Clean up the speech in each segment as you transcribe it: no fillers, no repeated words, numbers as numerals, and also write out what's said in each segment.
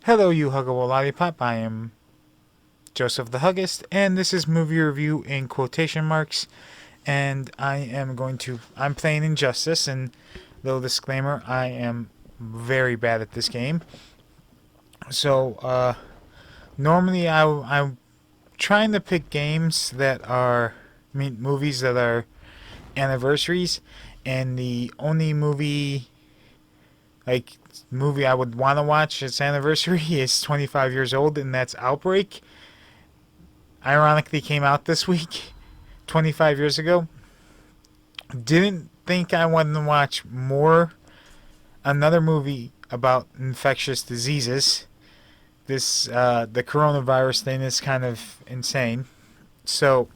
Hello, you huggable lollipop. I am Joseph the Huggist, and this is movie review in quotation marks. And I'm playing Injustice, and little disclaimer, I am very bad at this game. So, normally I'm trying to pick games that are, movies that are anniversaries, and the only like, movie I would want to watch its anniversary is 25 years old, and that's Outbreak. Ironically, came out this week, 25 years ago. Didn't think I wanted to watch another movie about infectious diseases. The coronavirus thing is kind of insane. So,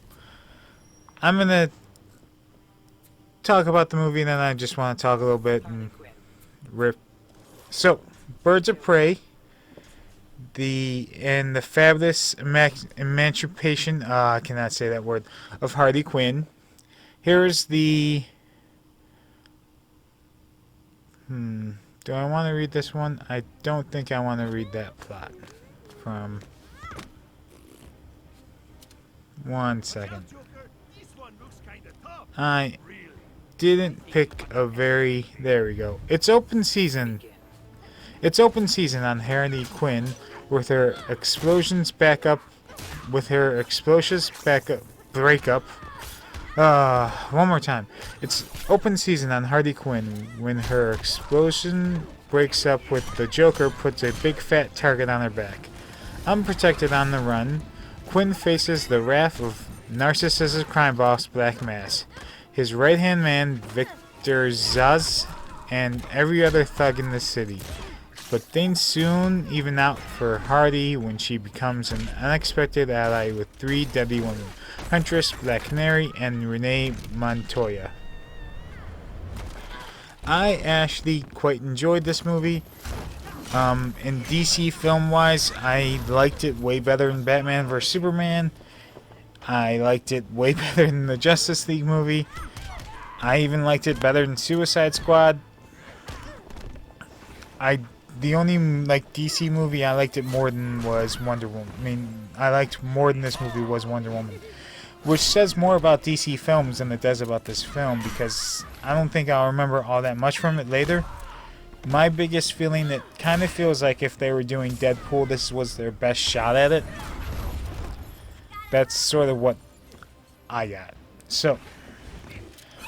I'm gonna talk about the movie, and then I just want to talk a little bit and rip. So, Birds of Prey, the fabulous emancipation. I cannot say that word, of Harley Quinn. Here's the. Do I want to read this one? I don't think I want to read that plot. From. One second. I didn't pick a very. There we go. It's open season. It's open season on Harley Quinn with her explosions back up. With her explosives back up. Breakup. One more time. It's open season on Harley Quinn when her explosion breaks up with the Joker puts a big fat target on her back. Unprotected on the run, Quinn faces the wrath of narcissistic crime boss Black Mass, his right-hand man Victor Zaz, and every other thug in the city. But things soon even out for Harley when she becomes an unexpected ally with three deadly women, Huntress, Black Canary, and Renee Montoya. I actually quite enjoyed this movie. In DC film-wise, I liked it way better than Batman vs. Superman. I liked it way better than the Justice League movie. I even liked it better than Suicide Squad. The only DC movie I liked it more than was Wonder Woman. I liked more than this movie was Wonder Woman, which says more about DC films than it does about this film, because I don't think I'll remember all that much from it later. My biggest feeling, it kind of feels like if they were doing Deadpool, this was their best shot at it. That's sort of what I got. So,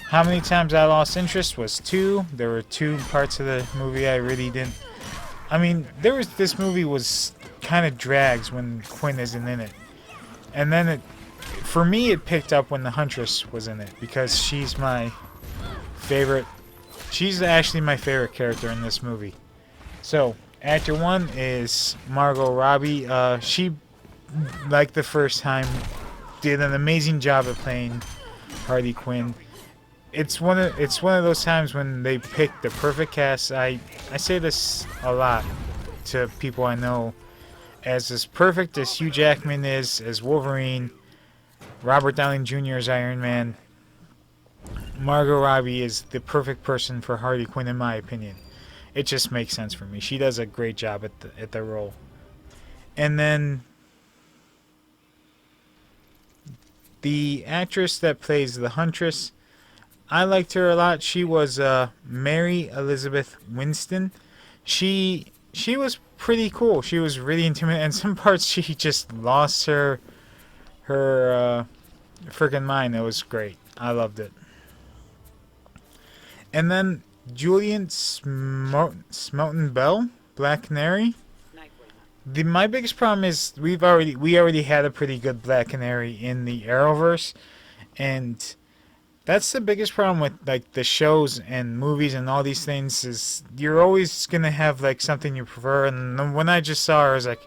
how many times I lost interest was 2. There were 2 parts of the movie I really didn't. This movie was kind of drags when Quinn isn't in it. And then for me, it picked up when the Huntress was in it, because she's my favorite. She's actually my favorite character in this movie. So, actor 1 is Margot Robbie. She, like the first time, did an amazing job at playing Harley Quinn. It's one of those times when they pick the perfect cast. I say this a lot to people I know. As perfect as Hugh Jackman is as Wolverine, Robert Downey Jr. as Iron Man, Margot Robbie is the perfect person for Harley Quinn, in my opinion. It just makes sense for me. She does a great job at the role. And then the actress that plays the Huntress, I liked her a lot. She was Mary Elizabeth Winston. She was pretty cool. She was really intimidating. In some parts, she just lost her freaking mind. It was great. I loved it. And then Julian Smoten Bell, Black Canary. My biggest problem is we already had a pretty good Black Canary in the Arrowverse, and that's the biggest problem with the shows and movies and all these things, is you're always gonna have something you prefer. And when I just saw her, I was like,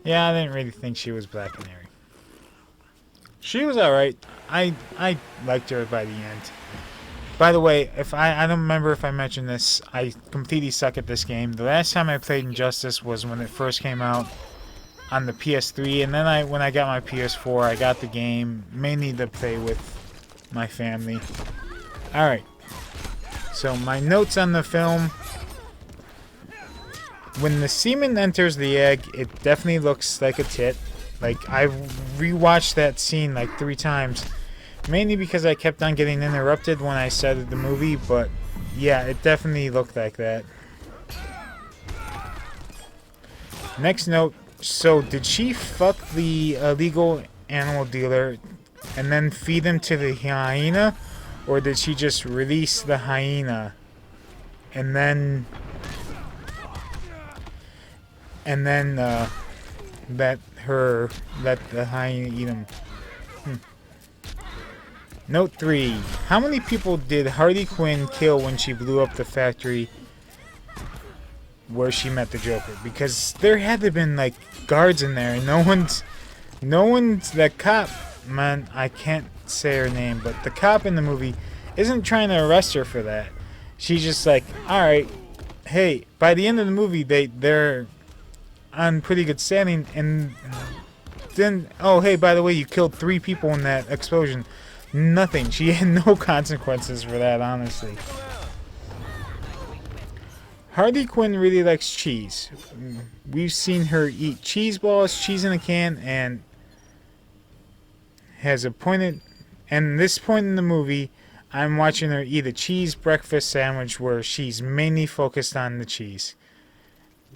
yeah, I didn't really think she was Black Canary. She was alright. I liked her by the end. By the way, if I don't remember if I mentioned this, I completely suck at this game. The last time I played Injustice was when it first came out on the PS3, and then when I got my PS4, I got the game mainly to play with my family. Alright. So my notes on the film. When the semen enters the egg, it definitely looks like a tit. Like, I rewatched that scene like 3 times. Mainly because I kept on getting interrupted when I started the movie, but yeah, it definitely looked like that. Next note, so did she fuck the illegal animal dealer and then feed him to the hyena? Or did she just release the hyena and then let the hyena eat him? Note 3. How many people did Harley Quinn kill when she blew up the factory where she met the Joker? Because there had to have been like guards in there and no one's that cop, man, I can't say her name, but the cop in the movie isn't trying to arrest her for that. She's just like, alright, hey, by the end of the movie they're on pretty good standing, and then, oh hey, by the way, you killed 3 people in that explosion. Nothing. She had no consequences for that, honestly. Harley Quinn really likes cheese. We've seen her eat cheese balls, cheese in a can, and has a pointed. And this point in the movie, I'm watching her eat a cheese breakfast sandwich where she's mainly focused on the cheese.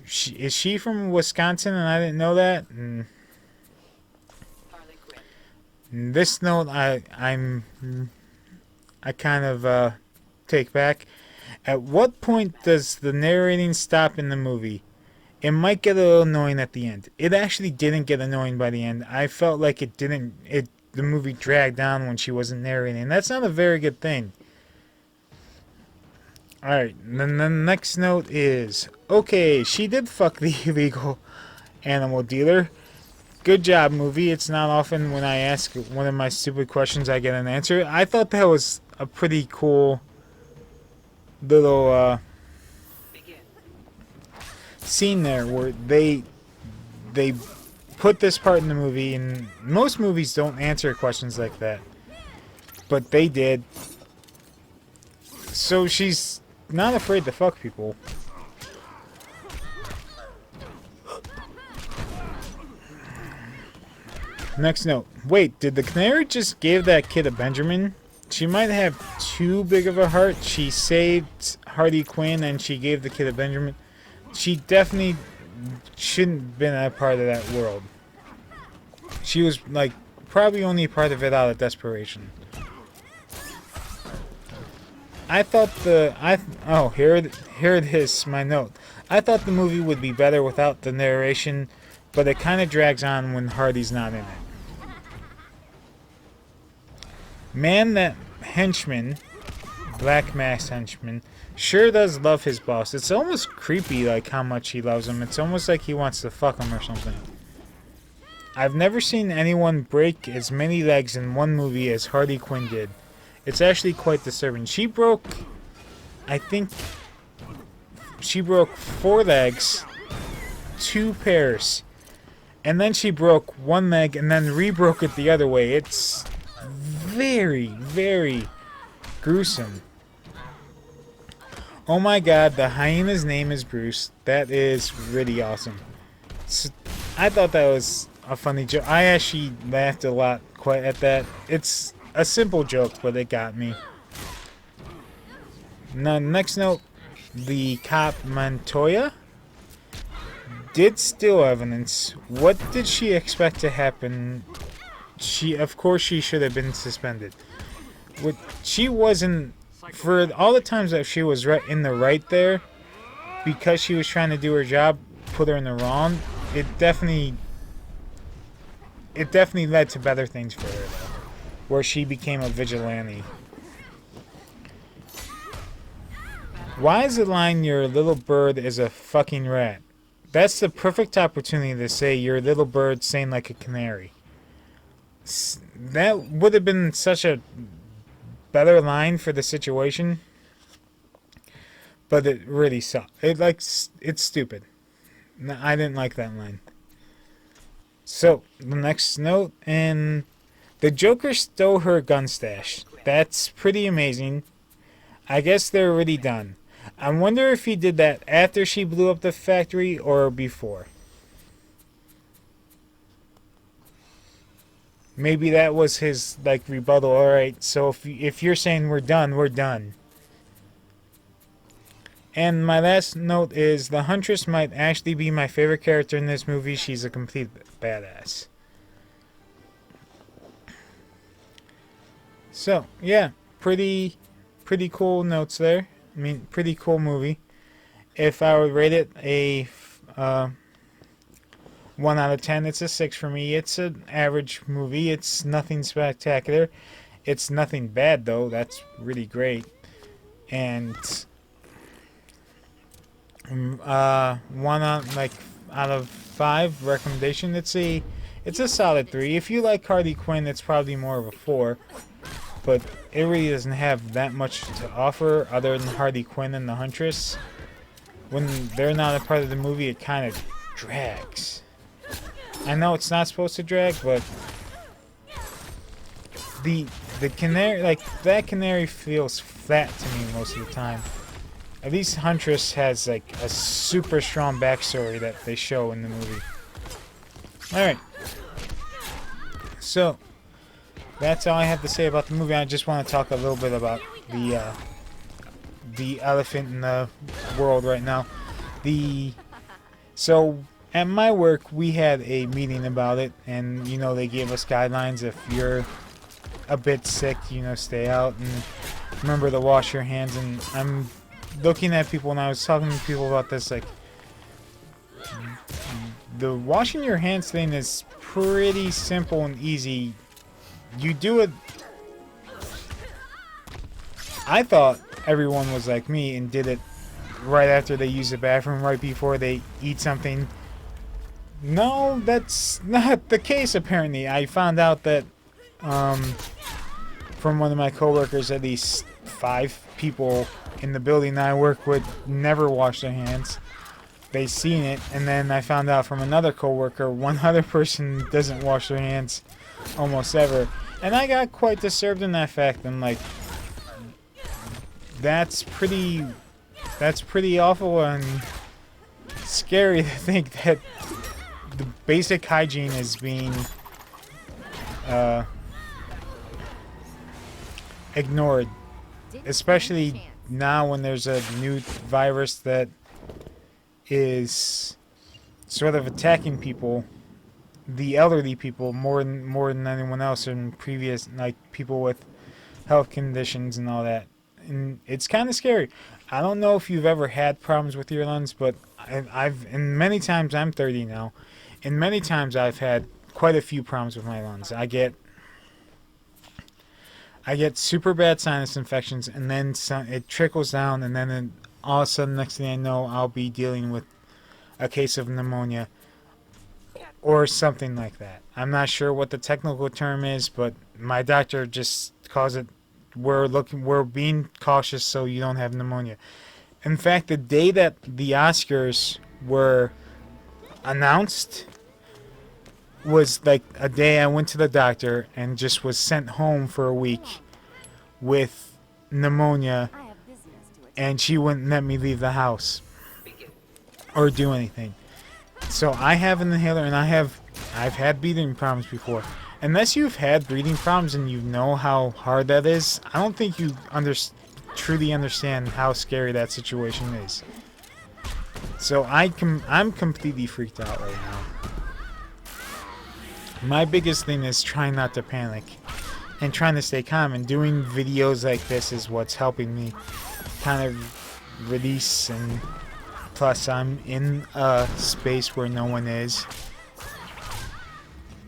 Is she from Wisconsin and I didn't know that? This note I kind of take back. At what point does the narrating stop in the movie? It might get a little annoying at the end. It actually didn't get annoying by the end. I felt like the movie dragged on when she wasn't narrating. That's not a very good thing. Alright, then the next note is, okay, she did fuck the illegal animal dealer. Good job, movie. It's not often when I ask one of my stupid questions I get an answer. I thought that was a pretty cool little scene there where they put this part in the movie, and most movies don't answer questions like that. But they did. So she's not afraid to fuck people. Next note. Wait, did the canary just give that kid a Benjamin? She might have too big of a heart. She saved Harley Quinn and she gave the kid a Benjamin. She definitely shouldn't have been a part of that world. She was like probably only a part of it out of desperation. I thought here it is, my note. I thought the movie would be better without the narration, but it kind of drags on when Hardy's not in it. Man, that henchman, Black Mask henchman, sure does love his boss. It's almost creepy, like how much he loves him. It's almost like he wants to fuck him or something. I've never seen anyone break as many legs in one movie as Harley Quinn did. It's actually quite disturbing. I think she broke 4 legs, 2 pairs, and then she broke 1 leg and then re-broke it the other way. It's very, very gruesome. Oh my god, the hyena's name is Bruce. That is really awesome. So, I thought that was a funny joke. I actually laughed a lot quite at that. It's a simple joke, but it got me. Now, next note, the cop Montoya did steal evidence. What did she expect to happen? Of course, she should have been suspended. She wasn't, for all the times that she was right in the right there, because she was trying to do her job, put her in the wrong. It definitely led to better things for her, where she became a vigilante. Why is the line, "Your little bird is a fucking rat"? That's the perfect opportunity to say "your little bird" saying like a canary. That would have been such a better line for the situation. But it really sucked. It's stupid. I didn't like that line. So, the next note, and the Joker stole her gun stash. That's pretty amazing. I guess they're already done. I wonder if he did that after she blew up the factory or before. Maybe that was his like rebuttal. All right, so if you're saying we're done, we're done. And my last note is the Huntress might actually be my favorite character in this movie. She's a complete badass. So yeah, pretty cool notes there. I mean, pretty cool movie. If I would rate it a 1 out of 10, it's a 6 for me. It's an average movie. It's nothing spectacular. It's nothing bad though. That's really great. And 1 out of 5 recommendation. It's a solid 3. If you like Harley Quinn, it's probably more of a 4. But it really doesn't have that much to offer other than Harley Quinn and the Huntress. When they're not a part of the movie, it kind of drags. I know it's not supposed to drag, but the canary, like that canary, feels flat to me most of the time. At least Huntress has like a super strong backstory that they show in the movie. Alright. So, that's all I have to say about the movie. I just want to talk a little bit about the elephant in the world right now. So, at my work, we had a meeting about it, and, you know, they gave us guidelines. If you're a bit sick, you know, stay out, and remember to wash your hands. And I'm looking at people, and I was talking to people about this, like, the washing your hands thing is pretty simple and easy. You do it. I thought everyone was like me and did it right after they use the bathroom, right before they eat something. No, that's not the case, apparently. I found out that from one of my coworkers, at least 5 people in the building that I work with never wash their hands. They seen it, and then I found out from another coworker, one other person doesn't wash their hands almost ever. And I got quite disturbed in that fact. I'm like, that's pretty awful and scary to think that the basic hygiene is being ignored, especially now when there's a new virus that is sort of attacking people, the elderly people, more than anyone else, and previous, like, people with health conditions and all that. And it's kind of scary. I don't know if you've ever had problems with your lungs, but and many times, I'm 30 now, and many times I've had quite a few problems with my lungs. I get super bad sinus infections, and then it trickles down, and then all of a sudden, next thing I know, I'll be dealing with a case of pneumonia or something like that. I'm not sure what the technical term is, but my doctor just calls it, we're being cautious so you don't have pneumonia. In fact, the day that the Oscars were announced was like a day I went to the doctor and just was sent home for a week with pneumonia, and she wouldn't let me leave the house or do anything. So I have an inhaler, and I've had breathing problems before. Unless you've had breathing problems and you know how hard that is, I don't think you truly understand how scary that situation is. So I'm completely freaked out right now. My biggest thing is trying not to panic and trying to stay calm, and doing videos like this is what's helping me kind of release. And plus, I'm in a space where no one is,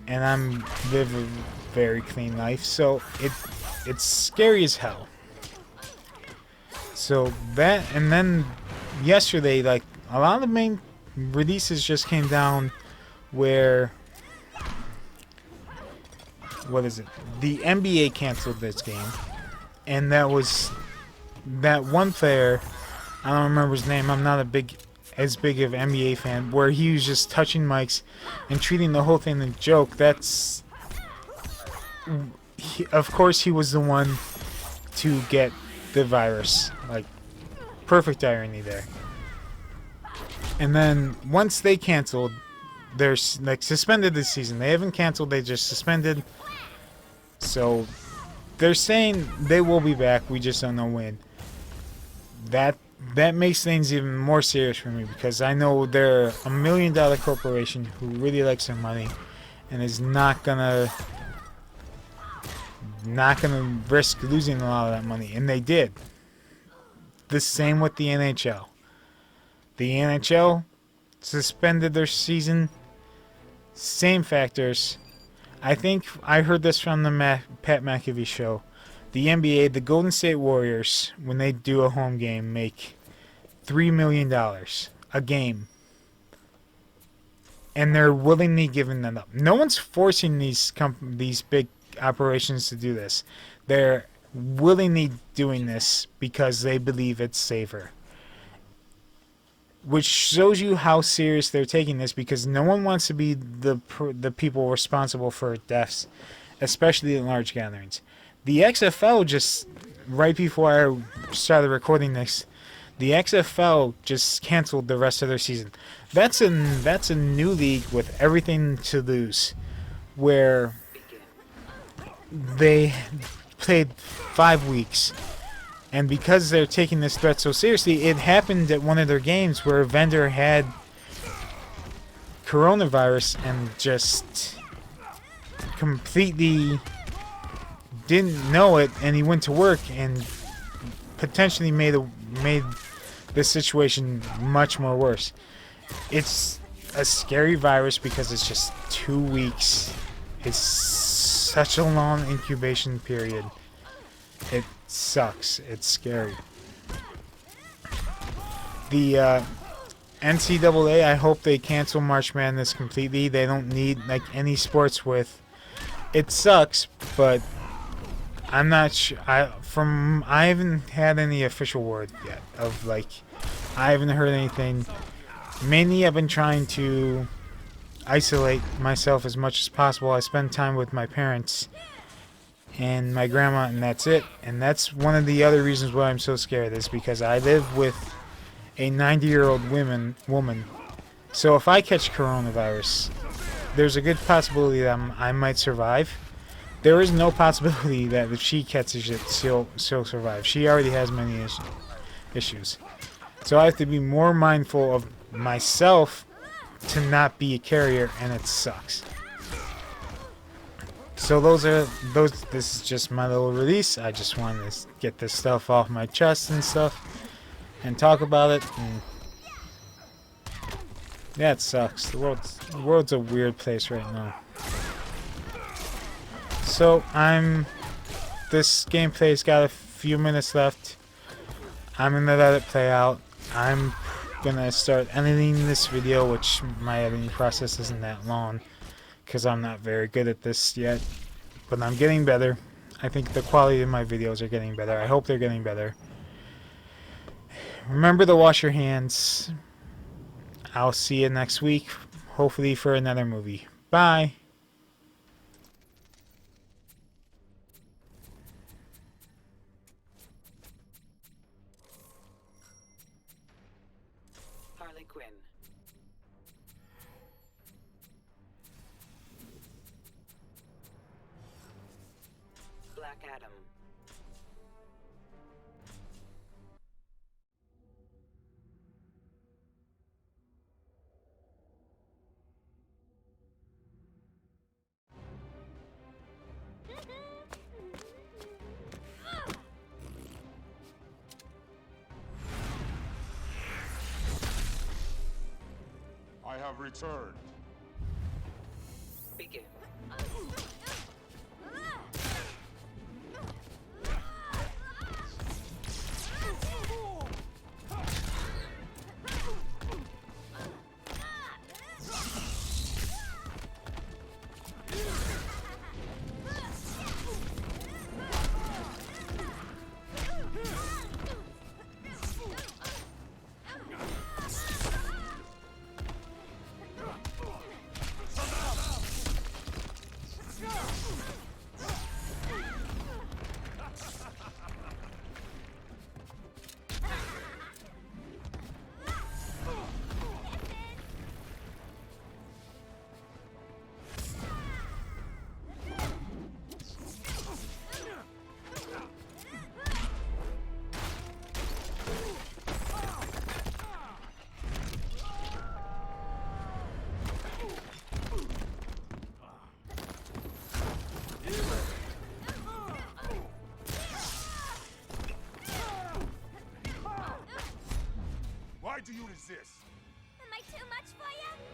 and I'm live a very clean life, so it's scary as hell. So that, and then yesterday, like, a lot of the main releases just came down where, what is it? The NBA canceled this game, and that was that one player. I don't remember his name. I'm not as big of an NBA fan. Where he was just touching mics and treating the whole thing a joke. Of course, he was the one to get the virus, like, perfect irony there. And then once they canceled, they're like suspended this season. They haven't canceled, they just suspended. So they're saying they will be back, we just don't know when. That makes things even more serious for me, because I know they're a $1 million corporation who really likes their money and is not gonna risk losing a lot of that money, and they did. The same with the NHL. The NHL suspended their season. Same factors. I think I heard this from the Pat McAfee show. The NBA, the Golden State Warriors, when they do a home game, make $3 million a game. And they're willingly giving that up. No one's forcing these big operations to do this. They're willingly doing this because they believe it's safer. Which shows you how serious they're taking this, because no one wants to be the people responsible for deaths, especially in large gatherings. The XFL just, right before I started recording this, the XFL just canceled the rest of their season. That's a new league with everything to lose, where they played 5 weeks. And because they're taking this threat so seriously, it happened at one of their games where a vendor had coronavirus and just completely didn't know it, and he went to work and potentially made the situation much more worse. It's a scary virus because it's just 2 weeks. It's such a long incubation period. It sucks. It's scary. The NCAA, I hope they cancel March Madness completely. They don't need like any sports with. It sucks, but I'm not sure. I haven't had any official word yet of like. I haven't heard anything. Mainly, I've been trying to isolate myself as much as possible. I spend time with my parents and my grandma, and that's it. And that's one of the other reasons why I'm so scared, is because I live with a 90-year-old woman. So if I catch coronavirus, there's a good possibility that I might survive. There is no possibility that if she catches it, she'll survive. She already has many issues. So I have to be more mindful of myself to not be a carrier, and it sucks. So this is just my little release. I just wanted to get this stuff off my chest and stuff and talk about it. And yeah, it sucks. The world's a weird place right now. So this gameplay's got a few minutes left. I'm gonna let it play out. I'm gonna start editing this video, which my editing process isn't that long because I'm not very good at this yet, but I'm getting better. I think the quality of my videos are getting better. I hope they're getting better. Remember to wash your hands. I'll see you next week, hopefully for another movie. Bye. Harley Quinn. Black Adam. I have returned. Begin. do you resist? Am I too much for you?